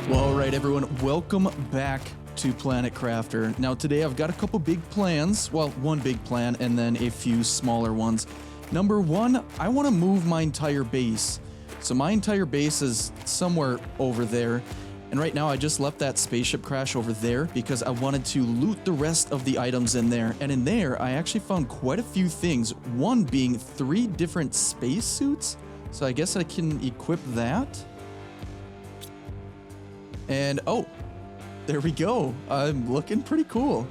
Well, all right, everyone, welcome back to Planet Crafter. Now, today I've got a couple big plans. Well, one big plan and then a few smaller ones. Number one, I want to move my entire base. So my entire base is somewhere over there. And right now I just left that spaceship crash over there because I wanted to loot the rest of the items in there. And in there, I actually found quite a few things. One being 3 different spacesuits. So I guess I can equip that. And, oh, there we go. I'm looking pretty cool.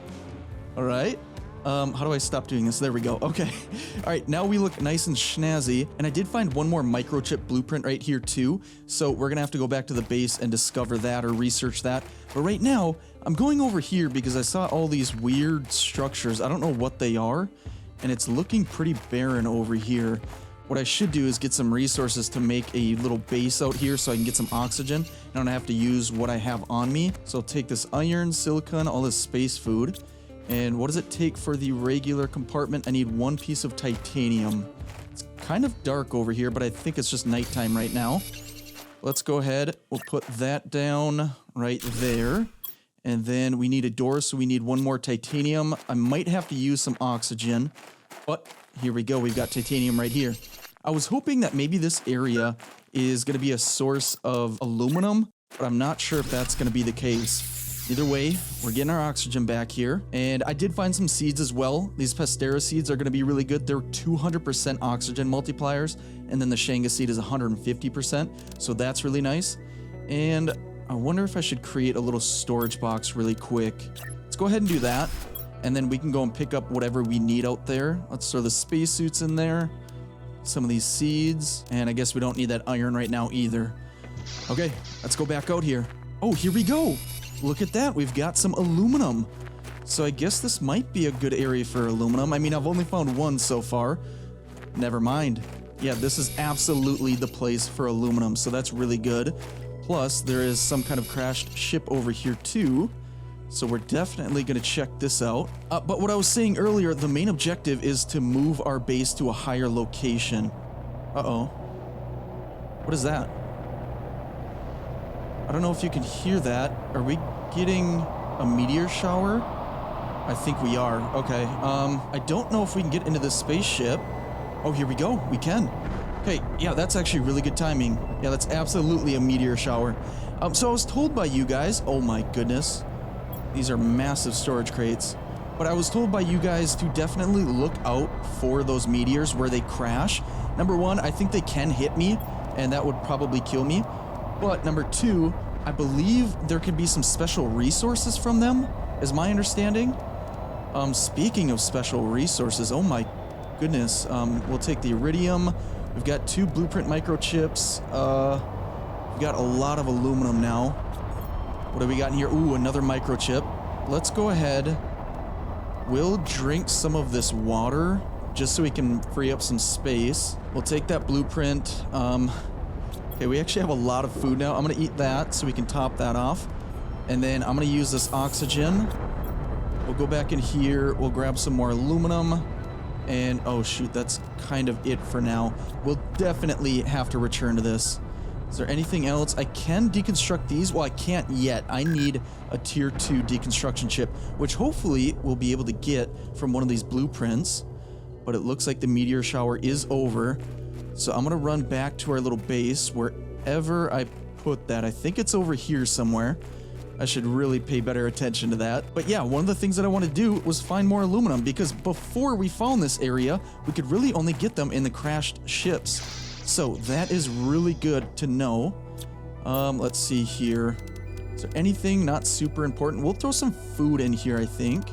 All right. How do I stop doing this? There we go. Okay. All right. Now we look nice and snazzy. And I did find one more microchip blueprint right here too. So we're going to have to go back to the base and discover that or research that. But right now, I'm going over here because I saw all these weird structures. I don't know what they are. And it's looking pretty barren over here. What I should do is get some resources to make a little base out here so I can get some oxygen. I don't have to use what I have on me. So I'll take this iron, silicon, all this space food. And what does it take for the regular compartment? I need 1 piece of titanium. It's kind of dark over here, but I think it's just nighttime right now. Let's go ahead. We'll put that down right there. And then we need a door, so we need 1 more titanium. I might have to use some oxygen, but here we go. We've got titanium right here. I was hoping that maybe this area is going to be a source of aluminum, but I'm not sure if that's going to be the case. Either way, we're getting our oxygen back here. And I did find some seeds as well. These Pastera seeds are going to be really good. They're 200% oxygen multipliers. And then the Shanga seed is 150%. So that's really nice. And I wonder if I should create a little storage box really quick. Let's go ahead and do that. And then we can go and pick up whatever we need out there. Let's throw the spacesuits in there. Some of these seeds. And I guess we don't need that iron right now either. Okay, let's go back out here. Oh, here we go. Look at that. We've got some aluminum. So I guess this might be a good area for aluminum. I mean, I've only found 1 so far. Never mind. Yeah, this is absolutely the place for aluminum. So that's really good. Plus, there is some kind of crashed ship over here too. So we're definitely going to check this out. But what I was saying earlier, the main objective is to move our base to a higher location. Uh-oh. What is that? I don't know if you can hear that. Are we getting a meteor shower? I think we are. Okay. I don't know if we can get into this spaceship. Oh, here we go. We can. Okay. Yeah, that's actually really good timing. Yeah, that's absolutely a meteor shower. So I was told by you guys, oh my goodness. These are massive storage crates. But I was told by you guys to definitely look out for those meteors where they crash. Number 1, I think they can hit me, and that would probably kill me. But number 2, I believe there could be some special resources from them, is my understanding. Speaking of special resources, oh my goodness. We'll take the iridium. We've got 2 blueprint microchips. We've got a lot of aluminum now. What do we got in here? Ooh, another microchip. Let's go ahead. We'll drink some of this water just so we can free up some space. We'll take that blueprint. Okay, we actually have a lot of food now. I'm going to eat that so we can top that off. And then I'm going to use this oxygen. We'll go back in here. We'll grab some more aluminum. And, oh shoot, that's kind of it for now. We'll definitely have to return to this. Is there anything else? I can deconstruct these. Well, I can't yet. I need a tier 2 deconstruction chip, which hopefully we'll be able to get from one of these blueprints. But it looks like the meteor shower is over. So I'm going to run back to our little base wherever I put that. I think it's over here somewhere. I should really pay better attention to that. But yeah, one of the things that I want to do was find more aluminum because before we found this area, we could really only get them in the crashed ships. So that is really good to know. Let's see here. Is there anything not super important? We'll throw some food in here, I think.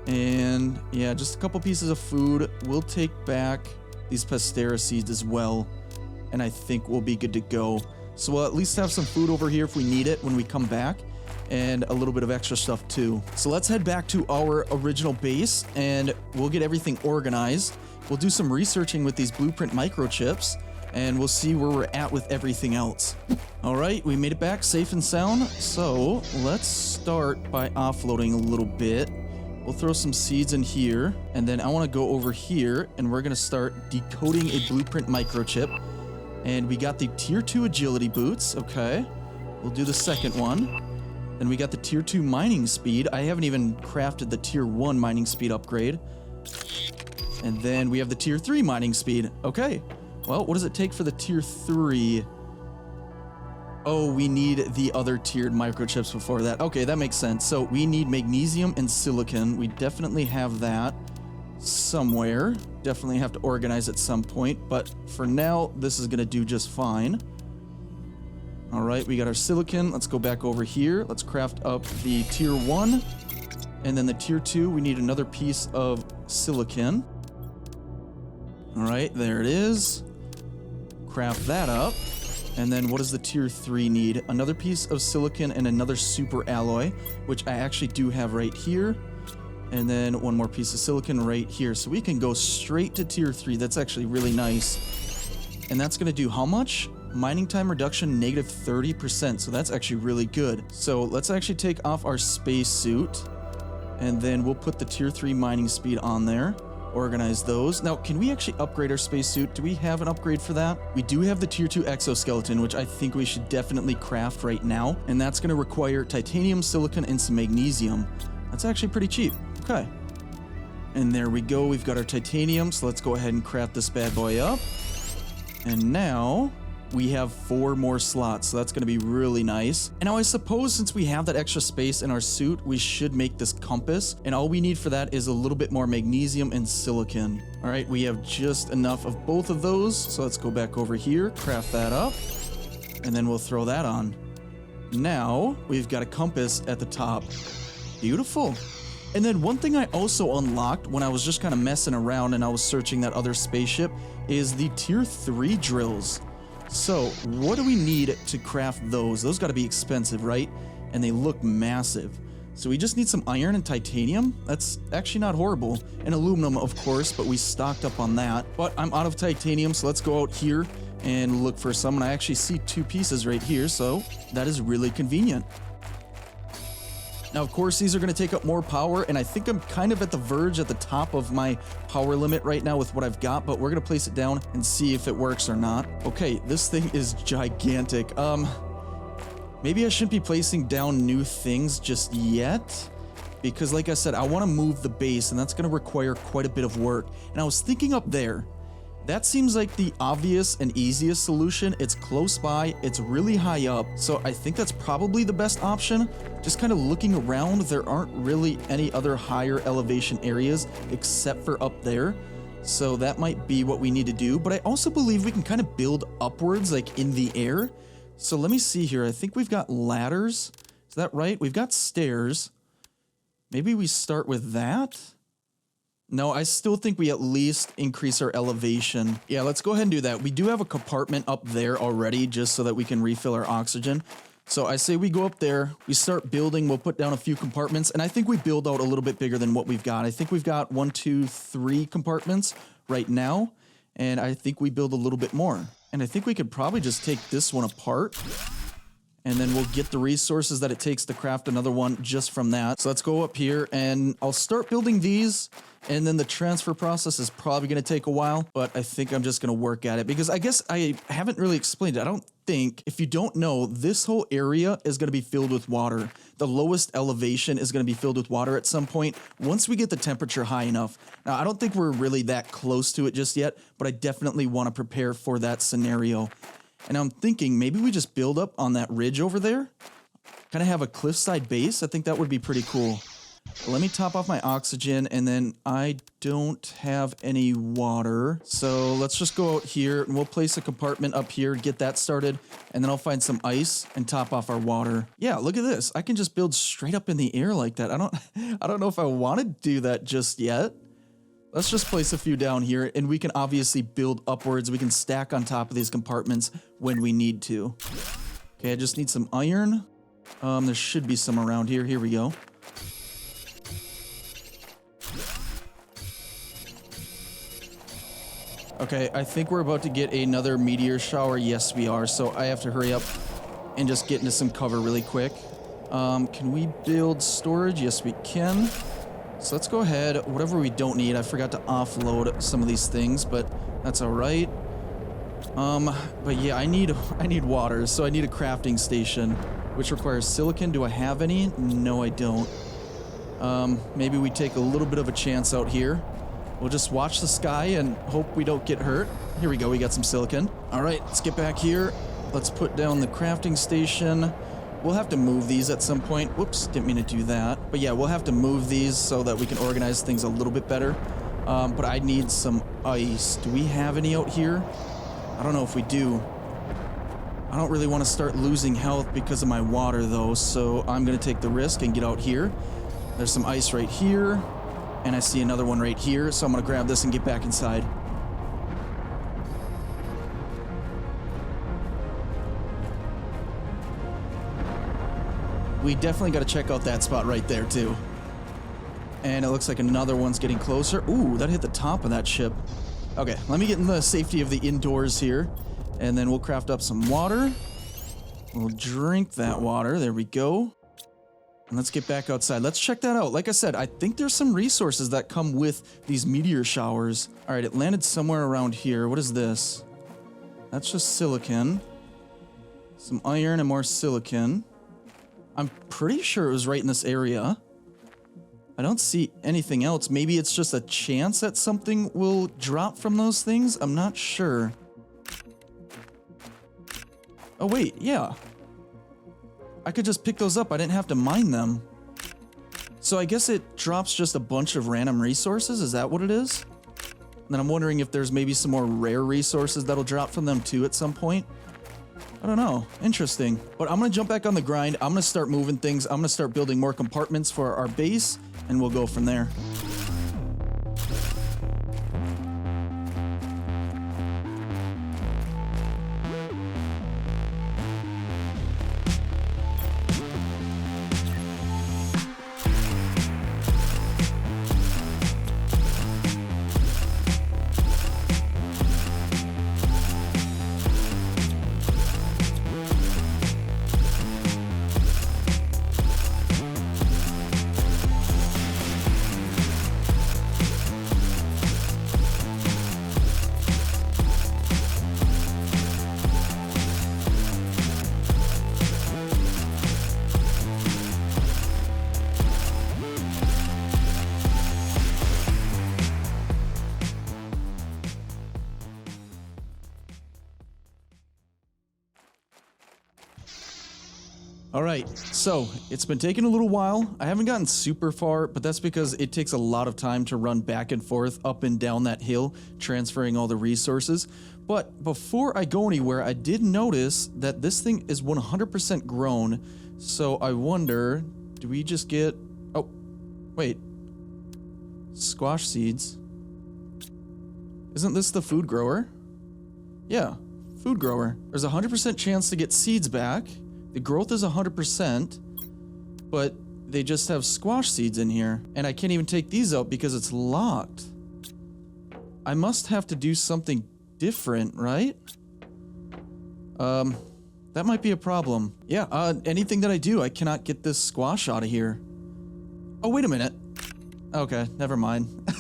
And yeah, just a couple pieces of food. We'll take back these Pastera seeds as well. And I think we'll be good to go. So we'll at least have some food over here if we need it when we come back. And a little bit of extra stuff too. So let's head back to our original base and we'll get everything organized. We'll do some researching with these blueprint microchips and we'll see where we're at with everything else. All right, we made it back safe and sound. So let's start by offloading a little bit. We'll throw some seeds in here and then I want to go over here and we're going to start decoding a blueprint microchip. And we got the tier 2 agility boots. Okay. We'll do the second one. Then we got the tier 2 mining speed. I haven't even crafted the tier 1 mining speed upgrade. And then we have the tier 3 mining speed. Okay. Well, what does it take for the tier 3? Oh, we need the other tiered microchips before that. Okay, that makes sense. So we need magnesium and silicon. We definitely have that somewhere. Definitely have to organize at some point. But for now, this is going to do just fine. All right, we got our silicon. Let's go back over here. Let's craft up the tier 1. And then the tier 2, we need another piece of silicon. All right, there it is. Craft that up. And then what does the tier 3 need? Another piece of silicon and another super alloy, which I actually do have right here. And then one more piece of silicon right here. So we can go straight to tier 3. That's actually really nice. And that's going to do how much? Mining time reduction, negative 30%. So that's actually really good. So let's actually take off our spacesuit. And then we'll put the tier 3 mining speed on there. Organize those. Now, can we actually upgrade our spacesuit? Do we have an upgrade for that? We do have the tier 2 exoskeleton, which I think we should definitely craft right now. And that's going to require titanium, silicon, and some magnesium. That's actually pretty cheap. Okay. And there we go. We've got our titanium. So let's go ahead and craft this bad boy up. And now we have 4 more slots, so that's going to be really nice. And now I suppose since we have that extra space in our suit, we should make this compass. And all we need for that is a little bit more magnesium and silicon. All right, we have just enough of both of those. So let's go back over here, craft that up, and then we'll throw that on. Now we've got a compass at the top. Beautiful. And then one thing I also unlocked when I was just kind of messing around and I was searching that other spaceship is the tier 3 drills. So what do we need to craft those? Those got to be expensive, right? And they look massive. So we just need some iron and titanium. That's actually not horrible. And aluminum, of course, but we stocked up on that. But I'm out of titanium, so let's go out here and look for some. And I actually see 2 pieces right here, so that is really convenient. Now, of course, these are going to take up more power, and I think I'm kind of at the verge at the top of my power limit right now with what I've got, but we're going to place it down and see if it works or not. Okay, this thing is gigantic. Maybe I shouldn't be placing down new things just yet, because like I said, I want to move the base, and that's going to require quite a bit of work. And I was thinking up there, that seems like the obvious and easiest solution. It's close by, it's really high up, so I think that's probably the best option. Just kind of looking around, there aren't really any other higher elevation areas except for up there. So that might be what we need to do, but I also believe we can kind of build upwards, like in the air. So let me see here. I think we've got ladders. Is that right? We've got stairs. Maybe we start with that. No, I still think we at least increase our elevation. Yeah, let's go ahead and do that. We do have a compartment up there already just so that we can refill our oxygen. So I say we go up there, we start building, we'll put down a few compartments, and I think we build out a little bit bigger than what we've got. I think we've got 1, 2, 3 compartments right now, and I think we build a little bit more. And I think we could probably just take this one apart, and then we'll get the resources that it takes to craft another one just from that. So let's go up here, and I'll start building these. And then the transfer process is probably going to take a while, but I think I'm just going to work at it because I guess I haven't really explained it. I don't think, if you don't know, this whole area is going to be filled with water. The lowest elevation is going to be filled with water at some point once we get the temperature high enough. Now, I don't think we're really that close to it just yet, but I definitely want to prepare for that scenario. And I'm thinking maybe we just build up on that ridge over there, kind of have a cliffside base. I think that would be pretty cool. Let me top off my oxygen, and then I don't have any water. So let's just go out here, and we'll place a compartment up here, get that started, and then I'll find some ice and top off our water. Yeah, look at this. I can just build straight up in the air like that. I don't know if I want to do that just yet. Let's just place a few down here, and we can obviously build upwards. We can stack on top of these compartments when we need to. Okay, I just need some iron. There should be some around here. Here we go. Okay, I think we're about to get another meteor shower. Yes, we are. So I have to hurry up and just get into some cover really quick. Can we build storage? Yes, we can. So let's go ahead. Whatever we don't need, I forgot to offload some of these things, but that's all right. But yeah, I need water, so I need a crafting station, which requires silicon. Do I have any? No, I don't. Maybe we take a little bit of a chance out here. We'll just watch the sky and hope we don't get hurt. Here we go, we got some silicon. All right, let's get back here. Let's put down the crafting station. We'll have to move these at some point. Whoops, didn't mean to do that. But yeah, we'll have to move these so that we can organize things a little bit better. But I need some ice. Do we have any out here? I don't know if we do. I don't really want to start losing health because of my water though, so I'm going to take the risk and get out here. There's some ice right here, and I see another one right here, so I'm going to grab this and get back inside. We definitely got to check out that spot right there too. And it looks like another one's getting closer. Ooh, that hit the top of that ship. Okay, let me get in the safety of the indoors here, and then we'll craft up some water. We'll drink that water. There we go. And let's get back outside. Let's check that out. Like I said, I think there's some resources that come with these meteor showers. All right, it landed somewhere around here. What is this? That's just silicon. Some iron and more silicon. I'm pretty sure it was right in this area. I don't see anything else. Maybe it's just a chance that something will drop from those things. I'm not sure. Oh, wait, yeah. I could just pick those up. I didn't have to mine them. So I guess it drops just a bunch of random resources. Is that what it is? And then I'm wondering if there's maybe some more rare resources that'll drop from them too at some point. I don't know. Interesting. But I'm going to jump back on the grind. I'm going to start moving things. I'm going to start building more compartments for our base, and we'll go from there. All right, so it's been taking a little while. I haven't gotten super far, but that's because it takes a lot of time to run back and forth up and down that hill, transferring all the resources. But before I go anywhere, I did notice that this thing is 100% grown. So I wonder, do we just get... Oh, wait. Squash seeds. Isn't this the food grower? Yeah, food grower. There's a 100% chance to get seeds back. The growth is 100%, but they just have squash seeds in here. And I can't even take these out because it's locked. I must have to do something different, right? That might be a problem. Yeah, anything that I do, I cannot get this squash out of here. Oh, wait a minute. Okay, never mind.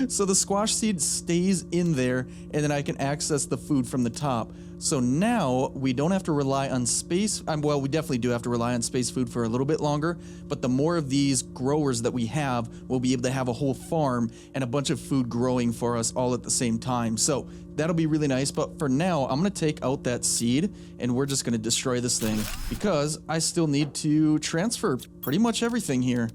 So the squash seed stays in there, and then I can access the food from the top. So now we don't have to rely on space. Well, we definitely do have to rely on space food for a little bit longer, but the more of these growers that we have, we'll be able to have a whole farm and a bunch of food growing for us all at the same time. So that'll be really nice. But for now, I'm going to take out that seed and we're just going to destroy this thing because I still need to transfer pretty much everything here.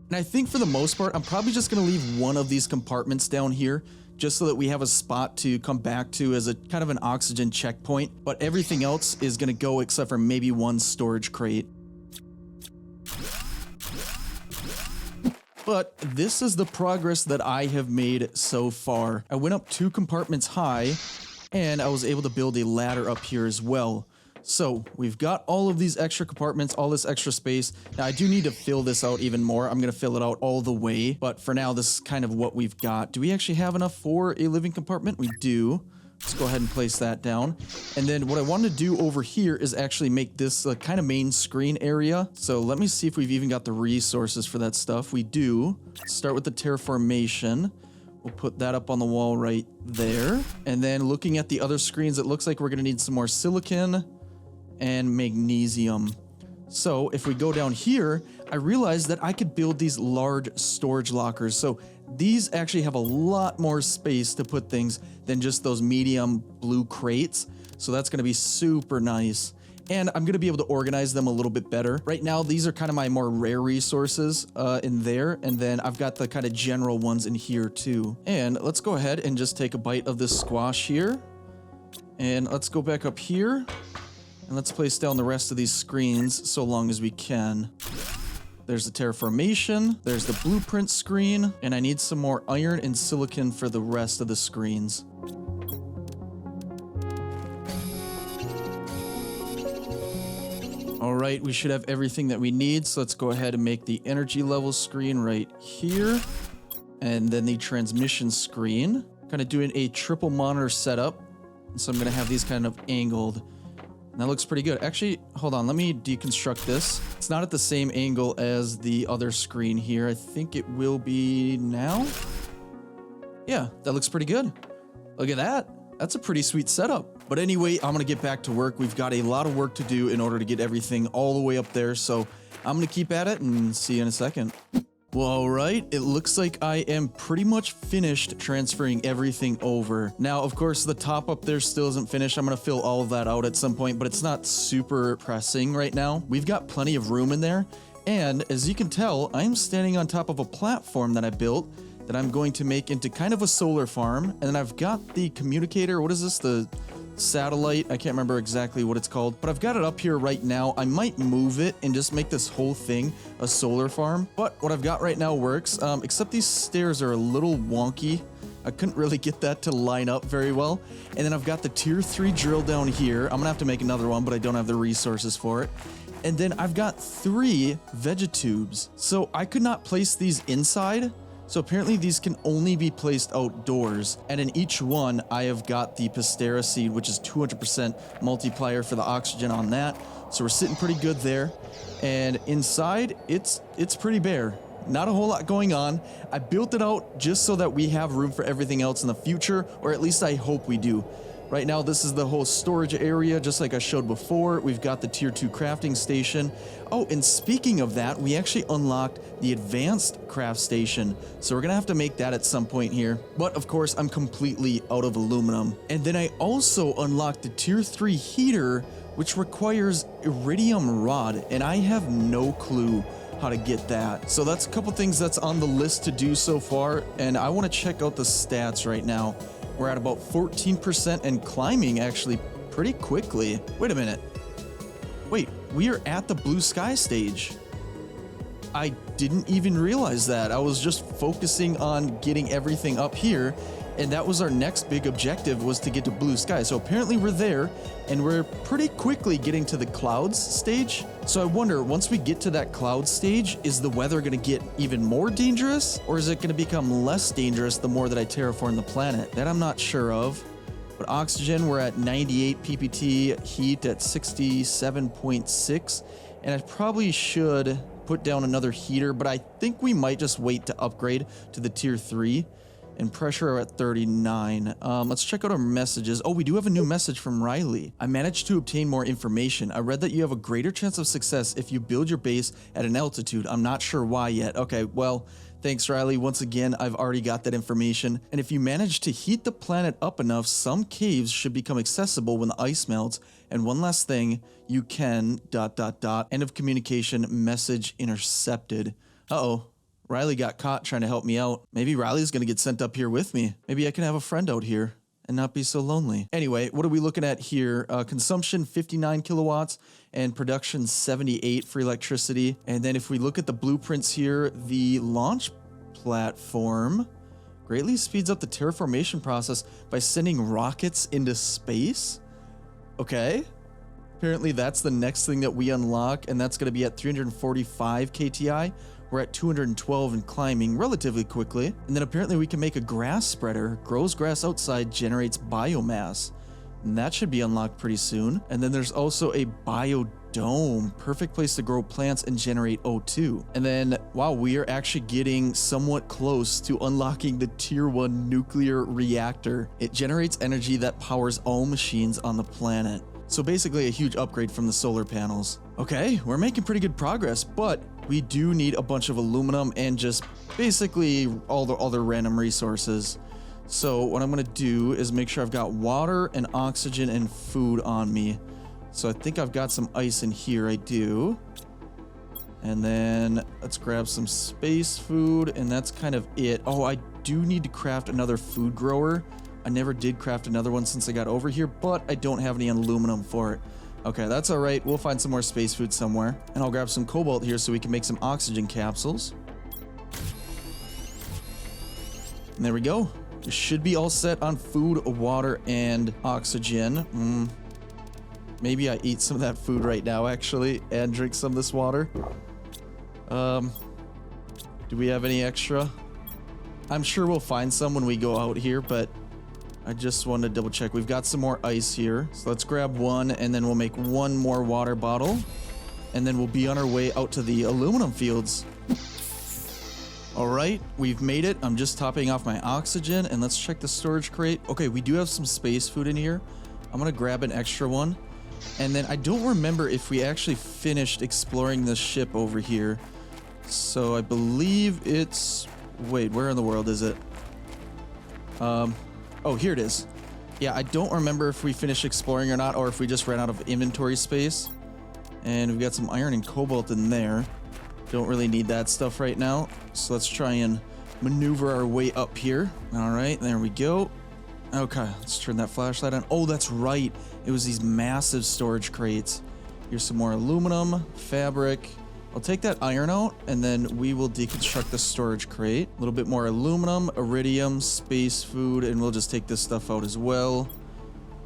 And I think for the most part, I'm probably just going to leave one of these compartments down here just so that we have a spot to come back to as a kind of an oxygen checkpoint. But everything else is going to go except for maybe one storage crate. But this is the progress that I have made so far. I went up 2 compartments high and I was able to build a ladder up here as well. So we've got all of these extra compartments, all this extra space. Now I do need to fill this out even more. I'm going to fill it out all the way, but for now, this is kind of what we've got. Do we actually have enough for a living compartment? We do. Let's go ahead and place that down. And then what I wanted to do over here is actually make this a kind of main screen area. So let me see if we've even got the resources for that stuff. We do. Let's start with the terraformation. We'll put that up on the wall right there. And then looking at the other screens, it looks like we're going to need some more silicon and magnesium. So if we go down here, I realized that I could build these large storage lockers. So these actually have a lot more space to put things than just those medium blue crates. So that's going to be super nice. And I'm going to be able to organize them a little bit better. Right now, these are kind of my more rare resources in there. And then I've got the kind of general ones in here too. And let's go ahead and just take a bite of this squash here. And let's go back up here. And let's place down the rest of these screens so long as we can. There's the terraformation. There's the blueprint screen. And I need some more iron and silicon for the rest of the screens. All right, we should have everything that we need. So let's go ahead and make the energy level screen right here. And then the transmission screen. Kind of doing a triple monitor setup. So I'm going to have these kind of angled. And that looks pretty good. Actually, hold on. Let me deconstruct this. It's not at the same angle as the other screen here. I think it will be now. Yeah, that looks pretty good. Look at that. That's a pretty sweet setup. But anyway, I'm going to get back to work. We've got a lot of work to do in order to get everything all the way up there. So I'm going to keep at it and see you in a second. Well, all right, it looks like I am pretty much finished transferring everything over. Now, of course, the top up there still isn't finished. I'm going to fill all of that out at some point, but it's not super pressing right now. We've got plenty of room in there. And as you can tell, I'm standing on top of a platform that I built that I'm going to make into kind of a solar farm. And then I've got the communicator. What is this? The satellite. I can't remember exactly what it's called, but I've got it up here right now. I might move it and just make this whole thing a solar farm. But what I've got right now works, except these stairs are a little wonky. I couldn't really get that to line up very well. And then I've got the tier 3 drill down here. I'm gonna have to make another one, but I don't have the resources for it. And then I've got 3 vegetubes. So I could not place these inside. So apparently these can only be placed outdoors. And in each one, I have got the Pastera seed, which is 200% multiplier for the oxygen on that. So we're sitting pretty good there. And inside, it's pretty bare. Not a whole lot going on. I built it out just so that we have room for everything else in the future, or at least I hope we do. Right now, this is the whole storage area, just like I showed before. We've got the tier 2 crafting station. Oh, and speaking of that, we actually unlocked the advanced craft station. So we're gonna have to make that at some point here. But of course, I'm completely out of aluminum. And then I also unlocked the tier 3 heater, which requires iridium rod, and I have no clue how to get that. So that's a couple things that's on the list to do so far, and I want to check out the stats right now. We're at about 14% and climbing actually pretty quickly. Wait a minute. Wait, we are at the blue sky stage. I didn't even realize that. I was just focusing on getting everything up here, and that was our next big objective, was to get to blue sky. So apparently we're there, and we're pretty quickly getting to the clouds stage. So I wonder, once we get to that cloud stage, is the weather going to get even more dangerous, or is it going to become less dangerous the more that I terraform the planet? That I'm not sure of. But oxygen, we're at 98 ppt, heat at 67.6, and I probably should put down another heater, but I think we might just wait to upgrade to the tier 3. And pressure are at 39. Let's check out our messages. Oh, we do have a new message from Riley. I managed to obtain more information. I read that you have a greater chance of success if you build your base at an altitude. I'm not sure why yet. Okay, well, thanks, Riley. Once again, I've already got that information. And if you manage to heat the planet up enough, some caves should become accessible when the ice melts. And one last thing, you can ... End of communication, message intercepted. Uh-oh. Riley got caught trying to help me out. Maybe Riley's gonna get sent up here with me. Maybe I can have a friend out here and not be so lonely. Anyway, what are we looking at here? Consumption 59 kilowatts and production 78 for electricity. And then if we look at the blueprints here, the launch platform greatly speeds up the terraformation process by sending rockets into space. Okay. Apparently that's the next thing that we unlock, and that's gonna be at 345 KTI. We're at 212 and climbing relatively quickly. And then apparently we can make a grass spreader. Grows grass outside, generates biomass. And that should be unlocked pretty soon. And then there's also a biodome, perfect place to grow plants and generate O2. And then, wow, we are actually getting somewhat close to unlocking the tier 1 nuclear reactor. It generates energy that powers all machines on the planet. So basically a huge upgrade from the solar panels. Okay, we're making pretty good progress, but we do need a bunch of aluminum and just basically all the other random resources. So what I'm gonna do is make sure I've got water and oxygen and food on me. So I think I've got some ice in here, I do. And then let's grab some space food, and that's kind of it. Oh, I do need to craft another food grower. I never did craft another one since I got over here, but I don't have any aluminum for it. Okay, that's all right. We'll find some more space food somewhere. And I'll grab some cobalt here so we can make some oxygen capsules. And there we go. We should be all set on food, water, and oxygen. Maybe I eat some of that food right now, actually, and drink some of this water. Do we have any extra? I'm sure we'll find some when we go out here, but I just wanted to double check. We've got some more ice here. So let's grab one, and then we'll make one more water bottle. And then we'll be on our way out to the aluminum fields. All right, we've made it. I'm just topping off my oxygen, and let's check the storage crate. Okay, we do have some space food in here. I'm gonna grab an extra one. And then I don't remember if we actually finished exploring this ship over here. So I believe it's... Wait, where in the world is it? Oh, here it is. Yeah, I don't remember if we finished exploring or not, or if we just ran out of inventory space. And we've got some iron and cobalt in there. Don't really need that stuff right now. So let's try and maneuver our way up here. All right, there we go. Okay, let's turn that flashlight on. Oh, that's right. It was these massive storage crates. Here's some more aluminum, fabric. I'll take that iron out, and then we will deconstruct the storage crate. A little bit more aluminum, iridium, space food, and we'll just take this stuff out as well.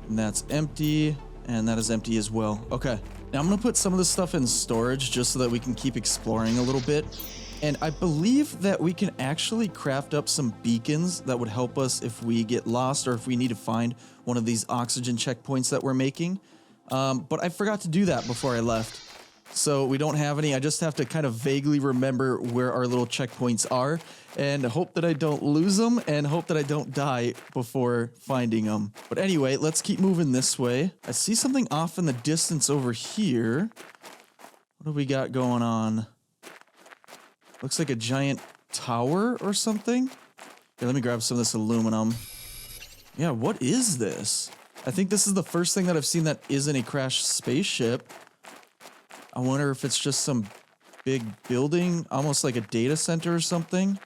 And that's empty, and that is empty as well. Okay, now I'm gonna put some of this stuff in storage just so that we can keep exploring a little bit. And I believe that we can actually craft up some beacons that would help us if we get lost or if we need to find one of these oxygen checkpoints that we're making. But I forgot to do that before I left. So we don't have any. I just have to kind of vaguely remember where our little checkpoints are and hope that I don't lose them and hope that I don't die before finding them. But anyway, let's keep moving this way. I see something off in the distance over here. What do we got going on? Looks like a giant tower or something. Okay, let me grab some of this aluminum. Yeah, what is this? I think this is the first thing that I've seen that isn't a crashed spaceship. I wonder if it's just some big building, almost like a data center or something.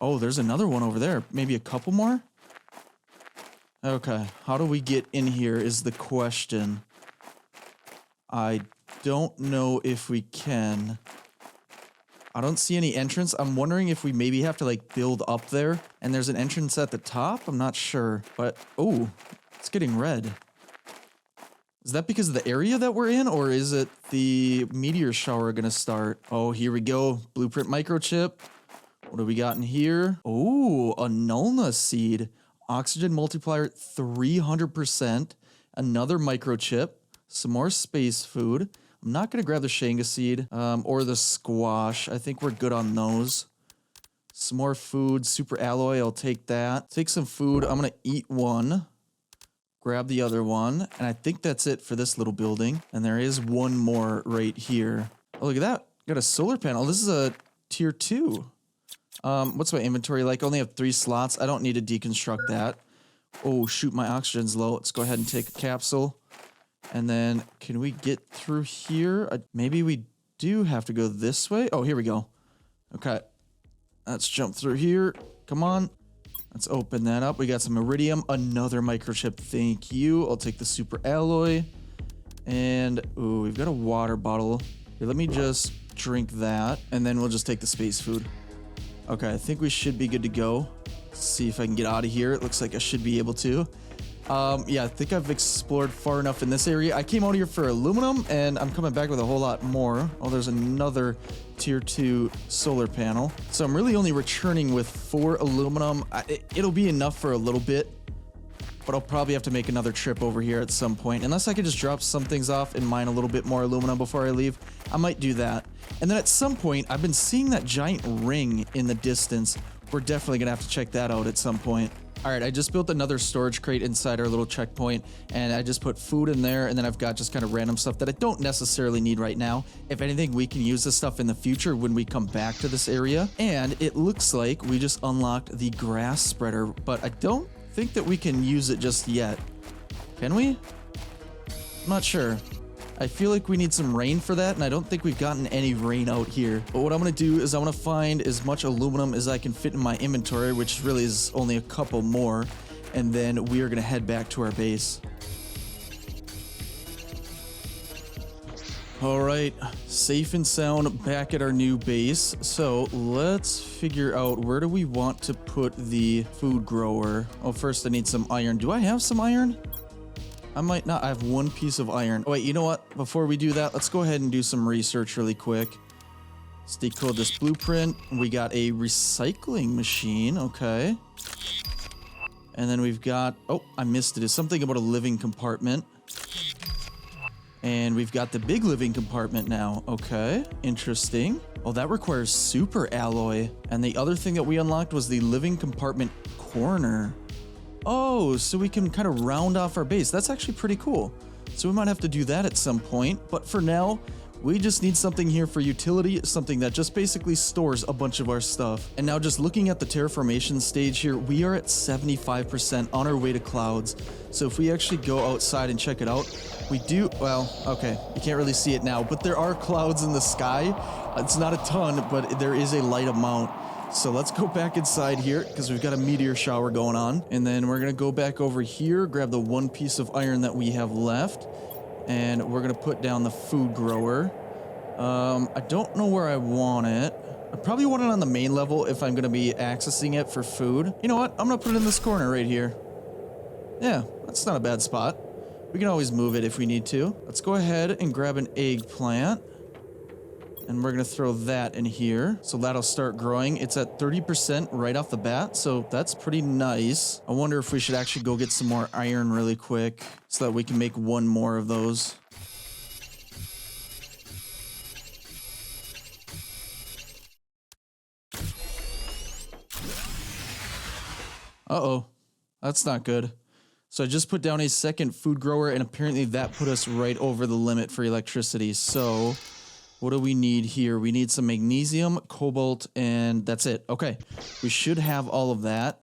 Oh, there's another one over there. Maybe a couple more? Okay, how do we get in here is the question. I don't know if we can. I don't see any entrance. I'm wondering if we maybe have to like build up there and there's an entrance at the top. I'm not sure, but oh, it's getting red. Is that because of the area that we're in, or is it the meteor shower gonna start? Oh, here we go. Blueprint microchip. What do we got in here? Oh, a Nulna seed. Oxygen multiplier 300%. Another microchip. Some more space food. I'm not gonna grab the Shanga seed or the squash. I think we're good on those. Some more food. Super alloy. I'll take that. Take some food. I'm gonna eat one. Grab the other one, and I think that's it for this little building. And there is one more right here. Oh, look at that. Got a solar panel. This is a tier 2. What's my inventory like? I only have 3 slots. I don't need to deconstruct that. Oh, shoot, my oxygen's low. Let's go ahead and take a capsule. And then, can we get through here? Maybe we do have to go this way. Oh, here we go. Okay. Let's jump through here. Come on. Let's open that up. We got some iridium, another microchip. Thank you. I'll take the super alloy. And, ooh, we've got a water bottle. Here, let me just drink that, and then we'll just take the space food. Okay, I think we should be good to go. Let's see if I can get out of here. It looks like I should be able to. Yeah, I think I've explored far enough in this area. I came out here for aluminum, and I'm coming back with a whole lot more. Oh, there's another tier 2 solar panel. So I'm really only returning with 4 aluminum. It'll be enough for a little bit. but I'll probably have to make another trip over here at some point. Unless I could just drop some things off and mine a little bit more aluminum before I leave, I might do that. And then at some point, I've been seeing that giant ring in the distance. We're definitely gonna have to check that out at some point. All right, I just built another storage crate inside our little checkpoint, and I just put food in there, and then I've got just kind of random stuff that I don't necessarily need right now. If anything, we can use this stuff in the future when we come back to this area. And it looks like we just unlocked the grass spreader, but I don't think that we can use it just yet. Can we? I'm not sure. I feel like we need some rain for that, and I don't think we've gotten any rain out here. But what I'm going to do is I want to find as much aluminum as I can fit in my inventory, which really is only a couple more, and then we are going to head back to our base. All right, safe and sound back at our new base. So let's figure out, where do we want to put the food grower? Oh, first I need some iron. Do I have some iron? I might not. I have one piece of iron. Oh, wait, you know what? Before we do that, let's go ahead and do some research really quick. Let's decode this blueprint. We got a recycling machine. Okay. And then we've got... Oh, I missed it. It's something about a living compartment. And we've got the big living compartment now. Okay. Interesting. Oh, that requires super alloy. And the other thing that we unlocked was the living compartment corner. Oh, so we can kind of round off our base. That's actually pretty cool. So we might have to do that at some point. But for now, we just need something here for utility, something that just basically stores a bunch of our stuff. And now just looking at the terraformation stage here, we are at 75% on our way to clouds. So if we actually go outside and check it out, we do, well, okay, you can't really see it now, but there are clouds in the sky. It's not a ton, but there is a light amount. So let's go back inside here because we've got a meteor shower going on. And then we're going to go back over here, grab the one piece of iron that we have left. And we're going to put down the food grower. I don't know where I want it. I probably want it on the main level if I'm going to be accessing it for food. You know what? I'm going to put it in this corner right here. Yeah, that's not a bad spot. We can always move it if we need to. Let's go ahead and grab an eggplant. And we're going to throw that in here. So that'll start growing. It's at 30% right off the bat. So that's pretty nice. I wonder if we should actually go get some more iron really quick so that we can make one more of those. Uh-oh. That's not good. So I just put down a second food grower, and apparently that put us right over the limit for electricity. So... what do we need here? We need some magnesium, cobalt, and that's it. Okay, we should have all of that.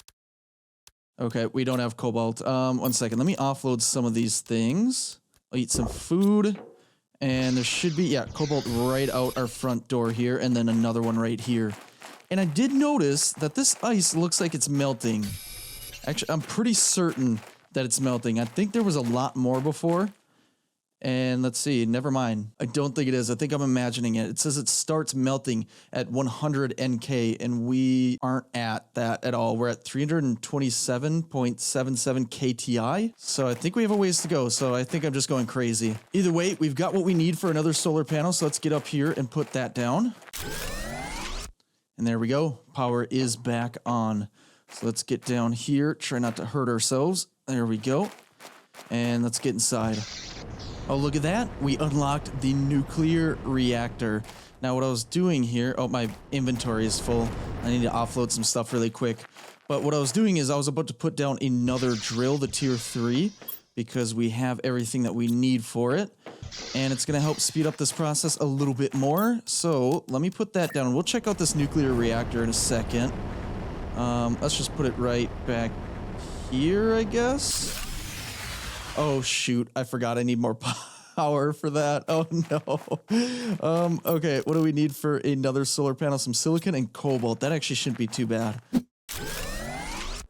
Okay, we don't have cobalt. One second. Let me offload some of these things. I'll eat some food. And there should be, yeah, cobalt right out our front door here, and then another one right here. And I did notice that this ice looks like it's melting. Actually, I'm pretty certain that it's melting. I think there was a lot more before. And let's see, never mind. I don't think it is. I think I'm imagining it. It says it starts melting at 100 NK, and we aren't at that at all. We're at 327.77 KTI. So I think we have a ways to go. So I think I'm just going crazy. Either way, we've got what we need for another solar panel. So let's get up here and put that down. And there we go. Power is back on. So let's get down here. Try not to hurt ourselves. There we go. And let's get inside. Oh, look at that. We unlocked the nuclear reactor. Now, what I was doing here... oh, my inventory is full. I need to offload some stuff really quick. But what I was doing is I was about to put down another drill, the tier 3, because we have everything that we need for it. And it's going to help speed up this process a little bit more. So let me put that down. We'll check out this nuclear reactor in a second. Let's just put it right back here, I guess. Oh, shoot. I forgot I need more power for that. Oh, no. Okay, what do we need for another solar panel? Some silicon and cobalt. That actually shouldn't be too bad.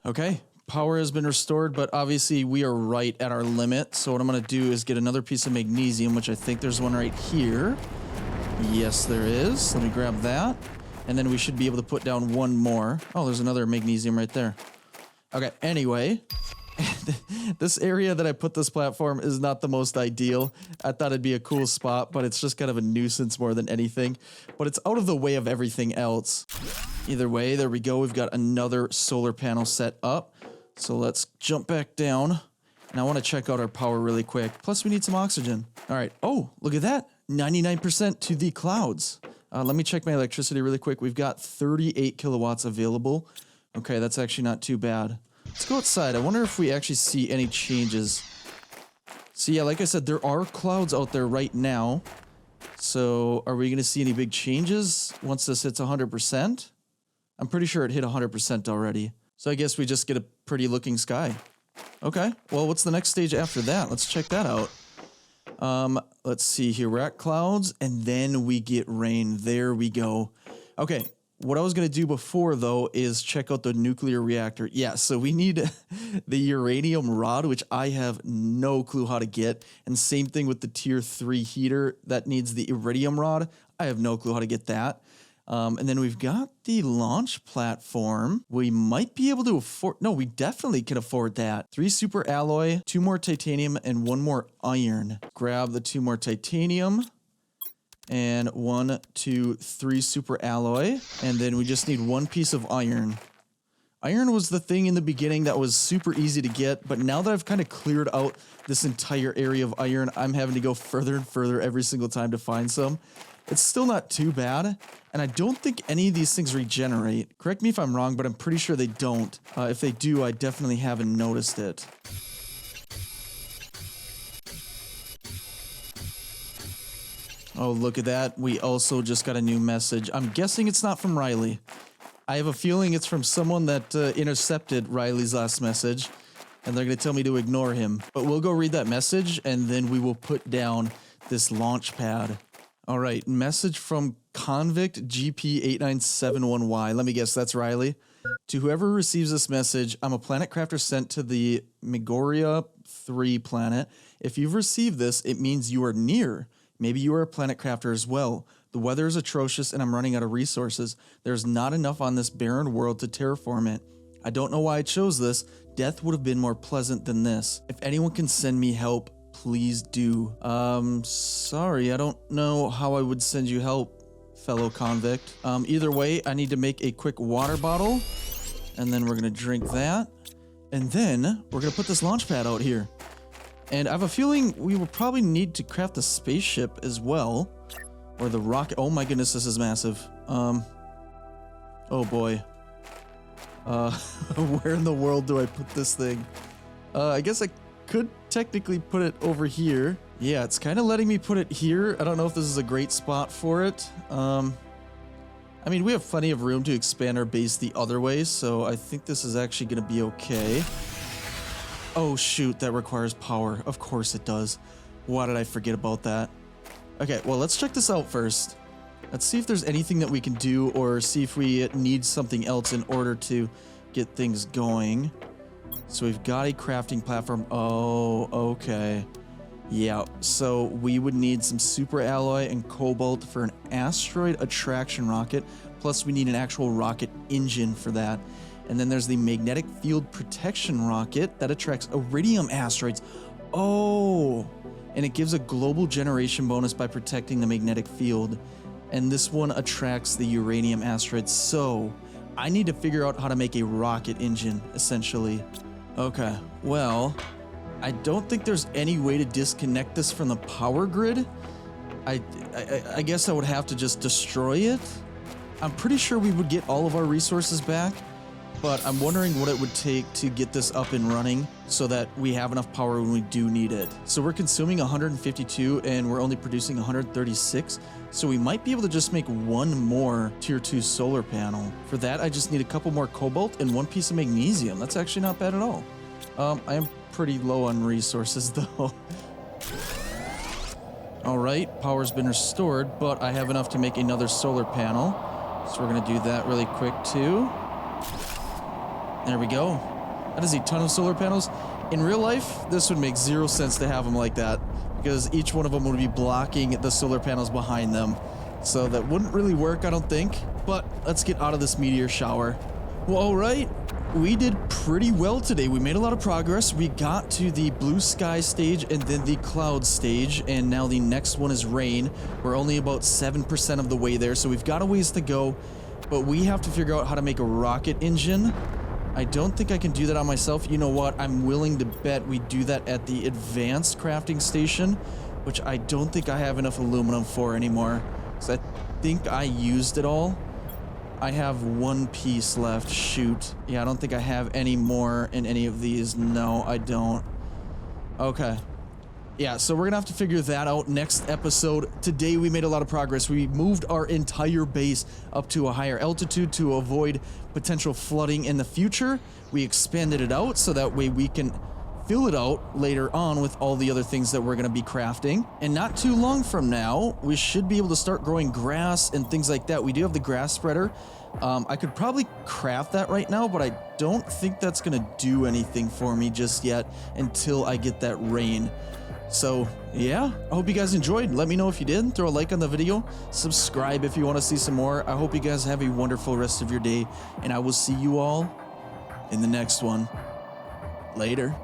Okay, power has been restored, but obviously we are right at our limit. So what I'm going to do is get another piece of magnesium, which I think there's one right here. Yes, there is. Let me grab that. And then we should be able to put down one more. Oh, there's another magnesium right there. Okay, anyway... this area that I put this platform is not the most ideal. I thought it'd be a cool spot, but it's just kind of a nuisance more than anything. But it's out of the way of everything else. Either way, there we go. We've got another solar panel set up. So let's jump back down. And I want to check out our power really quick. Plus, we need some oxygen. All right. Oh, look at that. 99% to the clouds. Let me check my electricity really quick. We've got 38 kilowatts available. Okay, that's actually not too bad. Let's go outside. I wonder if we actually see any changes. So yeah, like I said, there are clouds out there right now. So are we going to see any big changes once this hits 100%? I'm pretty sure it hit 100% already. So I guess we just get a pretty looking sky. Okay, well, what's the next stage after that? Let's check that out. Let's see here. We're at clouds, and then we get rain. There we go. Okay, what I was going to do before, though, is check out the nuclear reactor. Yeah, so we need the uranium rod, which I have no clue how to get. And same thing with the tier 3 heater that needs the iridium rod. I have no clue how to get that. And then we've got the launch platform. We might be able to afford... No, we definitely can afford that. 3 super alloy, 2 more titanium, and 1 more iron. Grab the 2 more titanium. And 1, 2, 3 super alloy. And then we just need 1 piece of iron. Iron was the thing in the beginning that was super easy to get, but now that I've kind of cleared out this entire area of iron, I'm having to go further and further every single time to find some. It's still not too bad, and I don't think any of these things regenerate. Correct me if I'm wrong, but I'm pretty sure they don't. If they do, I definitely haven't noticed it. Oh, look at that. We also just got a new message. I'm guessing it's not from Riley. I have a feeling it's from someone that intercepted Riley's last message, and they're going to tell me to ignore him. But we'll go read that message, and then we will put down this launch pad. All right, message from Convict GP8971Y. Let me guess, that's Riley. To whoever receives this message, I'm a planet crafter sent to the Megoria 3 planet. If you've received this, it means you are near. Maybe you are a planet crafter as well. The weather is atrocious and I'm running out of resources. There's not enough on this barren world to terraform it. I don't know why I chose this. Death would have been more pleasant than this. If anyone can send me help, please do. Sorry, I don't know how I would send you help, fellow convict. Either way, I need to make a quick water bottle, and then we're gonna drink that, and then we're gonna put this launch pad out here. And I have a feeling we will probably need to craft the spaceship as well, or the rocket. Oh my goodness, this is massive. Oh boy. Where in the world do I put this thing? I guess I could technically put it over here. Yeah, it's kind of letting me put it here. I don't know if this is a great spot for it. I mean, we have plenty of room to expand our base the other way, so I think this is actually going to be okay. Oh shoot, that requires power. Of course it does. Why did I forget about that? Okay, well, let's check this out first. Let's see if there's anything that we can do, or see if we need something else in order to get things going. So we've got a crafting platform. Oh, okay. Yeah, so we would need some super alloy and cobalt for an asteroid attraction rocket. Plus we need an actual rocket engine for that. And then there's the magnetic field protection rocket that attracts iridium asteroids. Oh, and it gives a global generation bonus by protecting the magnetic field. And this one attracts the uranium asteroids. So I need to figure out how to make a rocket engine, essentially. Okay, well, I don't think there's any way to disconnect this from the power grid. I guess I would have to just destroy it. I'm pretty sure we would get all of our resources back, but I'm wondering what it would take to get this up and running so that we have enough power when we do need it. So we're consuming 152 and we're only producing 136. So we might be able to just make 1 more tier 2 solar panel. For that, I just need a couple more cobalt and 1 piece of magnesium. That's actually not bad at all. I am pretty low on resources though. All right, power's been restored, but I have enough to make another solar panel. So we're gonna do that really quick too. There we go. That is a ton of solar panels. In real life, this would make 0 sense to have them like that, because each one of them would be blocking the solar panels behind them. So that wouldn't really work, I don't think. But let's get out of this meteor shower. Well, all right. We did pretty well today. We made a lot of progress. We got to the blue sky stage and then the cloud stage, and now the next one is rain. We're only about 7% of the way there, so we've got a ways to go, but we have to figure out how to make a rocket engine. I don't think I can do that on myself. You know what? I'm willing to bet we do that at the advanced crafting station, which I don't think I have enough aluminum for anymore. So I think I used it all. I have one piece left. Shoot. Yeah, I don't think I have any more in any of these. No, I don't. Okay. Yeah, so we're gonna have to figure that out next episode. Today we made a lot of progress. We moved our entire base up to a higher altitude to avoid potential flooding in the future. We expanded it out so that way we can fill it out later on with all the other things that we're gonna be crafting. And not too long from now, we should be able to start growing grass and things like that. We do have the grass spreader. I could probably craft that right now, but I don't think that's gonna do anything for me just yet until I get that rain. So yeah, I hope you guys enjoyed. Let me know if you did. Throw a like on the video. Subscribe if you want to see some more. I hope you guys have a wonderful rest of your day, and I will see you all in the next one. Later.